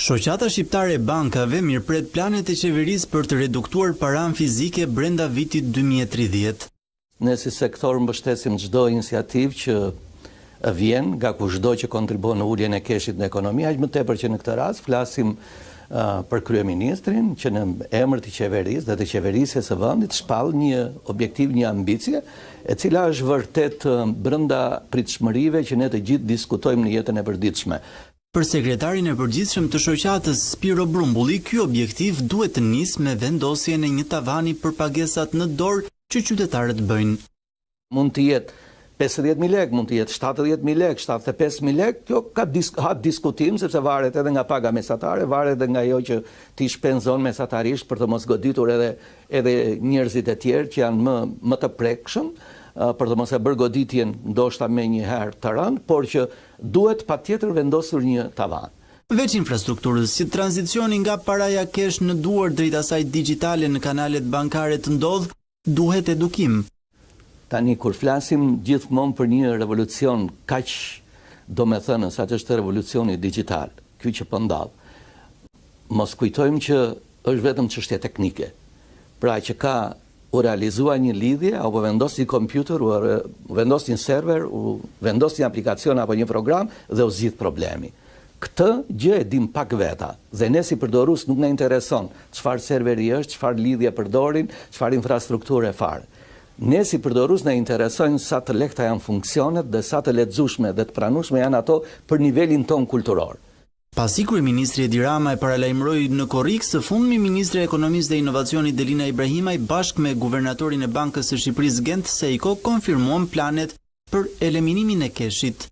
Shoqata shqiptare e bankave mirëpret planet e qeverisë për të reduktuar paranë fizike brenda vitit 2030. Ne si sektor mbështesim çdo iniciativë që vjen nga kushdo që kontribon në uljen e keshit në ekonomi, aq më tepër që në këtë rast flasim për kryeministrin që në emër të qeverisë dhe të qeverisjes së vendit shpall një objektiv, një ambicie, e cila është vërtet brenda pritshmërive që ne të gjithë diskutojmë në jetën e përditshme. Për sekretarin e përgjithshëm të shoqatës Spiro Brumbulli, ky objektiv duhet të nisë me vendosjen e një tavani për pagesat në dorë që qytetarët bëjnë. Mund të jetë 50.000 lekë, mund të jetë 70.000 lekë, 75.000 lekë, kjo ka diskutim, sepse varet edhe nga paga mesatare, varet edhe nga ajo që ti shpenzon mesatarisht për të mos goditur edhe njerëzit e tjerë që janë më të prekshëm, për të mos e bërë goditjen ndoshta me një herë të rënd, por që duhet patjetër vendosur një tavan. Veç infrastrukturës, si tranzicioni nga paraja kesh në duar drejt asaj digjitale në kanalet bankare të ndodh, duhet edukim. Tani kur flasim gjithmonë për një revolucion kaq domethënës, atë është revolucioni digjital, ky që po ndodh. Mos kujtojmë që është vetëm çështje teknike. Pra që ka u realizua një lidhje, apo vendos një kompjuter, u vendos një server, u vendos një aplikacion apo një program dhe u zgjidh problemi. Këtë gjë e dim pak veta, dhe ne si përdorues nuk na intereson çfarë serveri është, çfarë lidhje përdorin, çfarë infrastrukture fare. Ne si përdorues na interesojnë sa të lehta janë funksionet dhe sa të lexueshme dhe të pranueshme janë ato për nivelin ton kulturor. Pasi kryeministri Edi Rama e paralajmëroi në korrik, së fundmi ministri i Ekonomisë dhe Inovacionit Delina Ibrahimaj bashkë me guvernatorin e Bankës së Shqipërisë Gent Sejko konfirmuan planet për eliminimin e keshit.